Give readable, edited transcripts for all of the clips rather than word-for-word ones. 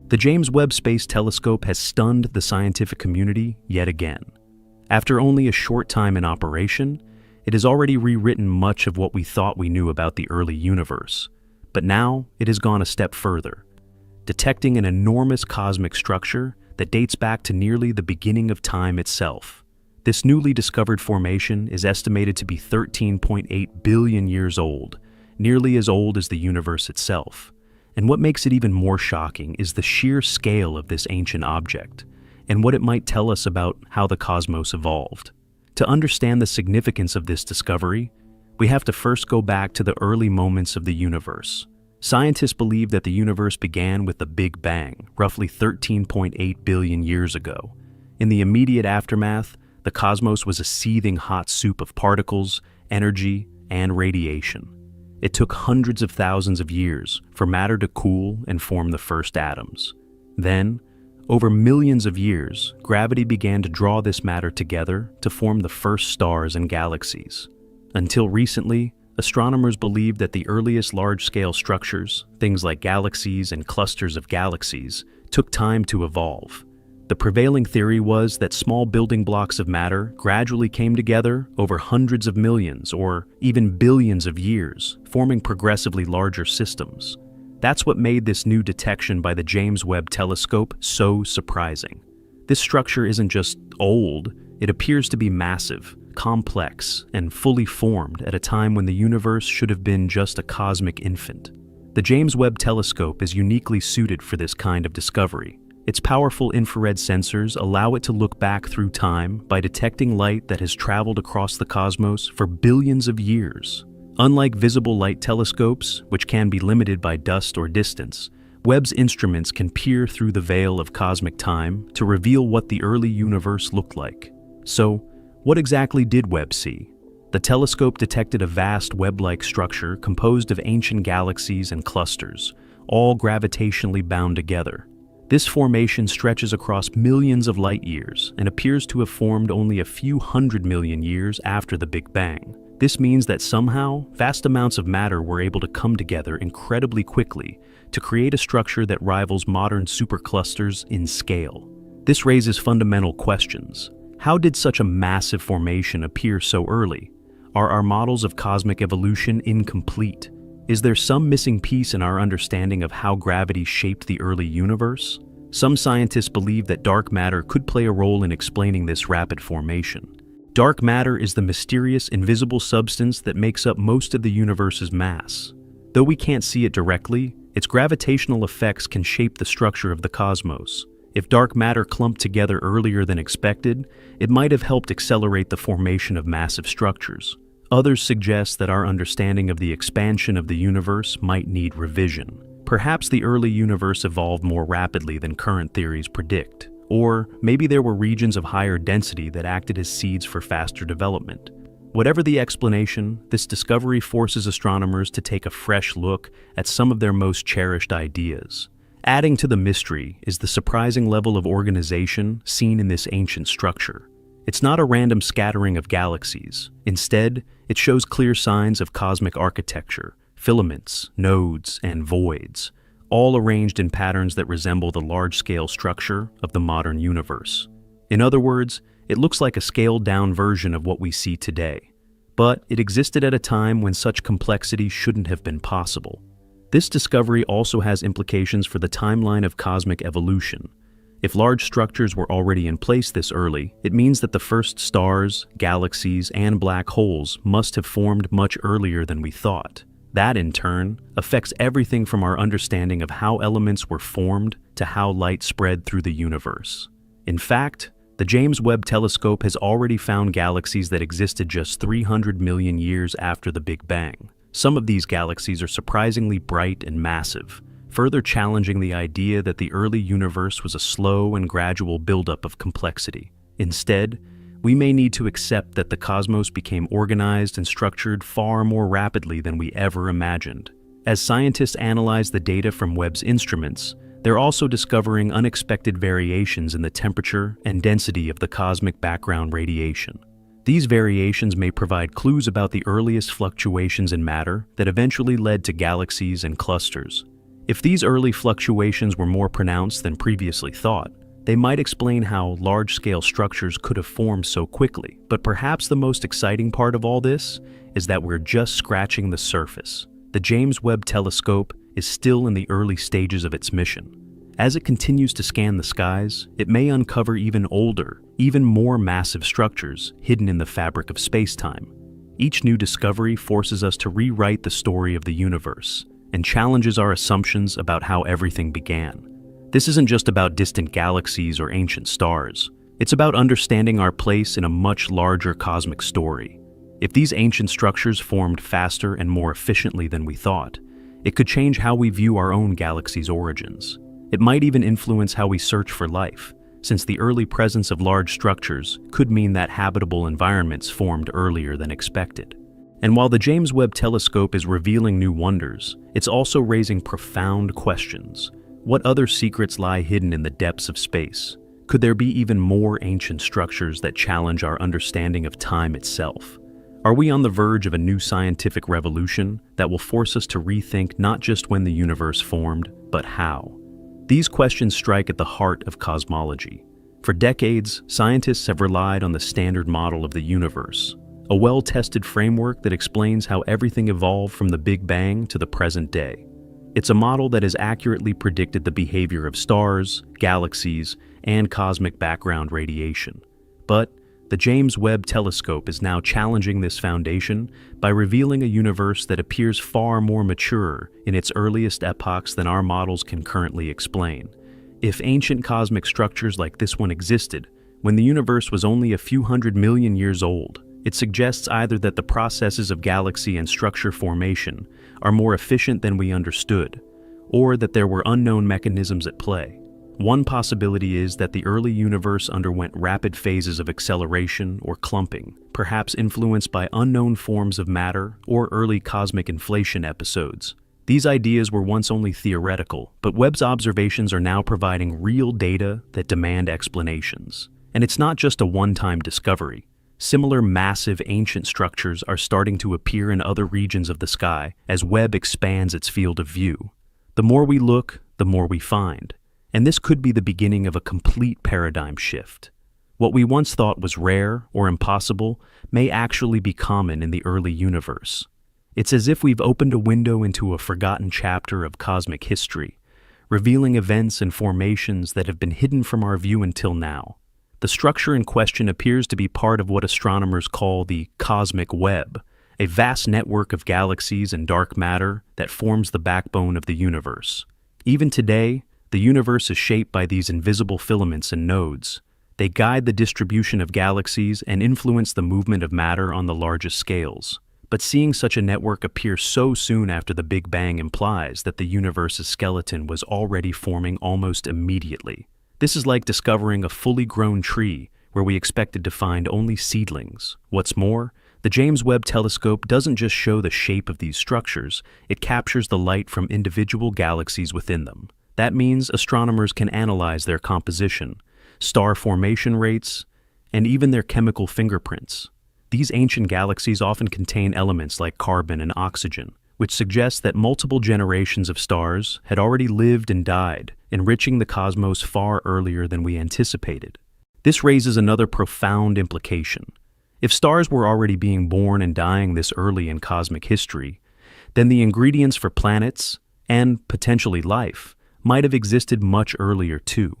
The James Webb Space Telescope has stunned the scientific community yet again. After only a short time in operation, it has already rewritten much of what we thought we knew about the early universe. But now it has gone a step further, detecting an enormous cosmic structure that dates back to nearly the beginning of time itself. This newly discovered formation is estimated to be 13.8 billion years old, nearly as old as the universe itself. And what makes it even more shocking is the sheer scale of this ancient object, and what it might tell us about how the cosmos evolved. To understand the significance of this discovery, we have to first go back to the early moments of the universe. Scientists believe that the universe began with the Big Bang, roughly 13.8 billion years ago. In the immediate aftermath, the cosmos was a seething hot soup of particles, energy, and radiation. It took hundreds of thousands of years for matter to cool and form the first atoms. Then, over millions of years, gravity began to draw this matter together to form the first stars and galaxies. Until recently, astronomers believed that the earliest large-scale structures, things like galaxies and clusters of galaxies, took time to evolve. The prevailing theory was that small building blocks of matter gradually came together over hundreds of millions or even billions of years, forming progressively larger systems. That's what made this new detection by the James Webb Telescope so surprising. This structure isn't just old, it appears to be massive, complex, and fully formed at a time when the universe should have been just a cosmic infant. The James Webb Telescope is uniquely suited for this kind of discovery. Its powerful infrared sensors allow it to look back through time by detecting light that has traveled across the cosmos for billions of years. Unlike visible light telescopes, which can be limited by dust or distance, Webb's instruments can peer through the veil of cosmic time to reveal what the early universe looked like. So, what exactly did Webb see? The telescope detected a vast web-like structure composed of ancient galaxies and clusters, all gravitationally bound together. This formation stretches across millions of light years and appears to have formed only a few 100 million years after the Big Bang. This means that somehow, vast amounts of matter were able to come together incredibly quickly to create a structure that rivals modern superclusters in scale. This raises fundamental questions. How did such a massive formation appear so early? Are our models of cosmic evolution incomplete? Is there some missing piece in our understanding of how gravity shaped the early universe? Some scientists believe that dark matter could play a role in explaining this rapid formation. Dark matter is the mysterious, invisible substance that makes up most of the universe's mass. Though we can't see it directly, its gravitational effects can shape the structure of the cosmos. If dark matter clumped together earlier than expected, it might have helped accelerate the formation of massive structures. Others suggest that our understanding of the expansion of the universe might need revision. Perhaps the early universe evolved more rapidly than current theories predict. Or maybe there were regions of higher density that acted as seeds for faster development. Whatever the explanation, this discovery forces astronomers to take a fresh look at some of their most cherished ideas. Adding to the mystery is the surprising level of organization seen in this ancient structure. It's not a random scattering of galaxies. Instead, it shows clear signs of cosmic architecture, filaments, nodes, and voids, all arranged in patterns that resemble the large-scale structure of the modern universe. In other words, it looks like a scaled-down version of what we see today. But it existed at a time when such complexity shouldn't have been possible. This discovery also has implications for the timeline of cosmic evolution. If large structures were already in place this early, it means that the first stars, galaxies, and black holes must have formed much earlier than we thought. That, in turn, affects everything from our understanding of how elements were formed to how light spread through the universe. In fact, the James Webb Telescope has already found galaxies that existed just 300 million years after the Big Bang. Some of these galaxies are surprisingly bright and massive, further challenging the idea that the early universe was a slow and gradual buildup of complexity. Instead, we may need to accept that the cosmos became organized and structured far more rapidly than we ever imagined. As scientists analyze the data from Webb's instruments, they're also discovering unexpected variations in the temperature and density of the cosmic background radiation. These variations may provide clues about the earliest fluctuations in matter that eventually led to galaxies and clusters. If these early fluctuations were more pronounced than previously thought, they might explain how large-scale structures could have formed so quickly. But perhaps the most exciting part of all this is that we're just scratching the surface. The James Webb Telescope is still in the early stages of its mission. As it continues to scan the skies, it may uncover even older, even more massive structures hidden in the fabric of space-time. Each new discovery forces us to rewrite the story of the universe and challenges our assumptions about how everything began. This isn't just about distant galaxies or ancient stars. It's about understanding our place in a much larger cosmic story. If these ancient structures formed faster and more efficiently than we thought, it could change how we view our own galaxy's origins. It might even influence how we search for life, since the early presence of large structures could mean that habitable environments formed earlier than expected. And while the James Webb Telescope is revealing new wonders, it's also raising profound questions. What other secrets lie hidden in the depths of space? Could there be even more ancient structures that challenge our understanding of time itself? Are we on the verge of a new scientific revolution that will force us to rethink not just when the universe formed, but how? These questions strike at the heart of cosmology. For decades, scientists have relied on the standard model of the universe, a well-tested framework that explains how everything evolved from the Big Bang to the present day. It's a model that has accurately predicted the behavior of stars, galaxies, and cosmic background radiation. But the James Webb Telescope is now challenging this foundation by revealing a universe that appears far more mature in its earliest epochs than our models can currently explain. If ancient cosmic structures like this one existed when the universe was only a few 100 million years old, it suggests either that the processes of galaxy and structure formation are more efficient than we understood, or that there were unknown mechanisms at play. One possibility is that the early universe underwent rapid phases of acceleration or clumping, perhaps influenced by unknown forms of matter or early cosmic inflation episodes. These ideas were once only theoretical, but Webb's observations are now providing real data that demand explanations. And it's not just a one-time discovery. Similar massive ancient structures are starting to appear in other regions of the sky as Webb expands its field of view. The more we look, the more we find. And this could be the beginning of a complete paradigm shift. What we once thought was rare or impossible may actually be common in the early universe. It's as if we've opened a window into a forgotten chapter of cosmic history, revealing events and formations that have been hidden from our view until now. The structure in question appears to be part of what astronomers call the cosmic web, a vast network of galaxies and dark matter that forms the backbone of the universe. Even today, the universe is shaped by these invisible filaments and nodes. They guide the distribution of galaxies and influence the movement of matter on the largest scales. But seeing such a network appear so soon after the Big Bang implies that the universe's skeleton was already forming almost immediately. This is like discovering a fully grown tree where we expected to find only seedlings. What's more, the James Webb Telescope doesn't just show the shape of these structures, it captures the light from individual galaxies within them. That means astronomers can analyze their composition, star formation rates, and even their chemical fingerprints. These ancient galaxies often contain elements like carbon and oxygen, which suggests that multiple generations of stars had already lived and died, enriching the cosmos far earlier than we anticipated. This raises another profound implication. If stars were already being born and dying this early in cosmic history, then the ingredients for planets, and potentially life, might have existed much earlier too.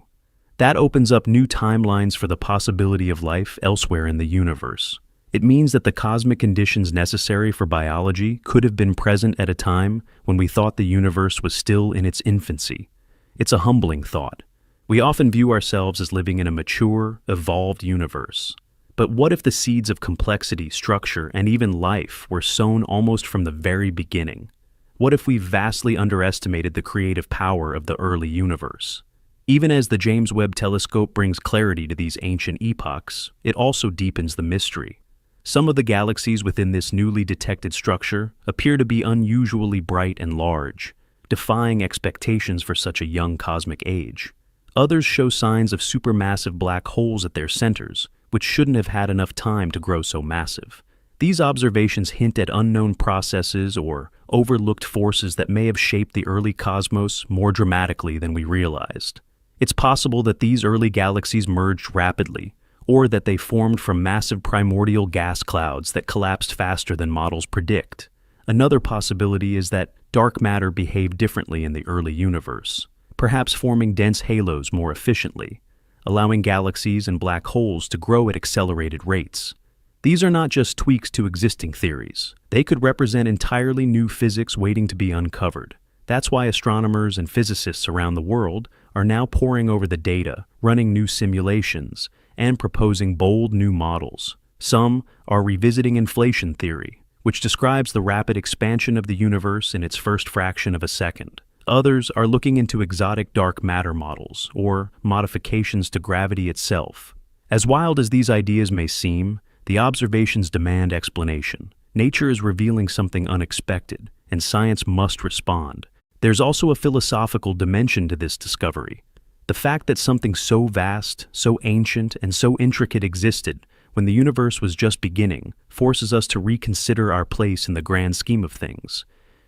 That opens up new timelines for the possibility of life elsewhere in the universe. It means that the cosmic conditions necessary for biology could have been present at a time when we thought the universe was still in its infancy. It's a humbling thought. We often view ourselves as living in a mature, evolved universe. But what if the seeds of complexity, structure, and even life were sown almost from the very beginning? What if we vastly underestimated the creative power of the early universe? Even as the James Webb Telescope brings clarity to these ancient epochs, it also deepens the mystery. Some of the galaxies within this newly detected structure appear to be unusually bright and large, defying expectations for such a young cosmic age. Others show signs of supermassive black holes at their centers, which shouldn't have had enough time to grow so massive. These observations hint at unknown processes or overlooked forces that may have shaped the early cosmos more dramatically than we realized. It's possible that these early galaxies merged rapidly, or that they formed from massive primordial gas clouds that collapsed faster than models predict. Another possibility is that dark matter behaved differently in the early universe, perhaps forming dense halos more efficiently, allowing galaxies and black holes to grow at accelerated rates. These are not just tweaks to existing theories. They could represent entirely new physics waiting to be uncovered. That's why astronomers and physicists around the world are now poring over the data, running new simulations, and proposing bold new models. Some are revisiting inflation theory, which describes the rapid expansion of the universe in its first fraction of a second. Others are looking into exotic dark matter models, or modifications to gravity itself. As wild as these ideas may seem, the observations demand explanation. Nature is revealing something unexpected, and science must respond. There's also a philosophical dimension to this discovery. The fact that something so vast, so ancient, and so intricate existed when the universe was just beginning forces us to reconsider our place in the grand scheme of things.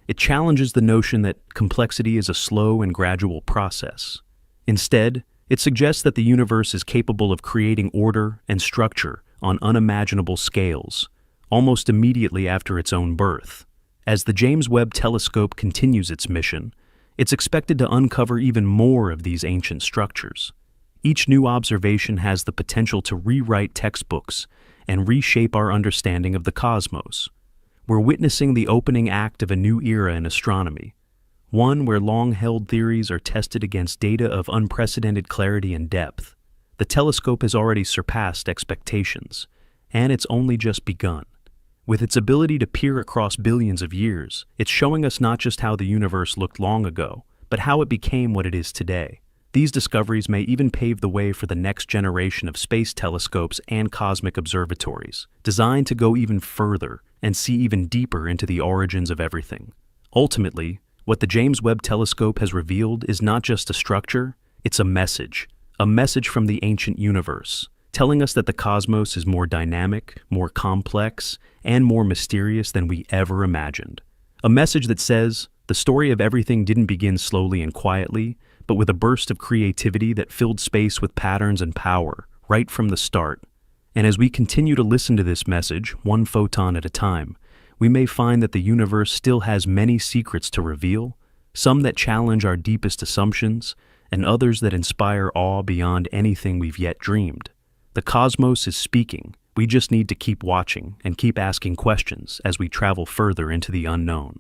It challenges the notion that complexity is a slow and gradual process. Instead, it suggests that the universe is capable of creating order and structure on unimaginable scales, almost immediately after its own birth. As the James Webb Telescope continues its mission, it's expected to uncover even more of these ancient structures. Each new observation has the potential to rewrite textbooks and reshape our understanding of the cosmos. We're witnessing the opening act of a new era in astronomy, one where long-held theories are tested against data of unprecedented clarity and depth. The telescope has already surpassed expectations, and it's only just begun. With its ability to peer across billions of years, it's showing us not just how the universe looked long ago, but how it became what it is today. These discoveries may even pave the way for the next generation of space telescopes and cosmic observatories, designed to go even further and see even deeper into the origins of everything. Ultimately, what the James Webb Telescope has revealed is not just a structure, it's a message from the ancient universe, telling us that the cosmos is more dynamic, more complex, and more mysterious than we ever imagined. A message that says, the story of everything didn't begin slowly and quietly, but with a burst of creativity that filled space with patterns and power, right from the start. And as we continue to listen to this message, one photon at a time, we may find that the universe still has many secrets to reveal, some that challenge our deepest assumptions, and others that inspire awe beyond anything we've yet dreamed. The cosmos is speaking. We just need to keep watching and keep asking questions as we travel further into the unknown.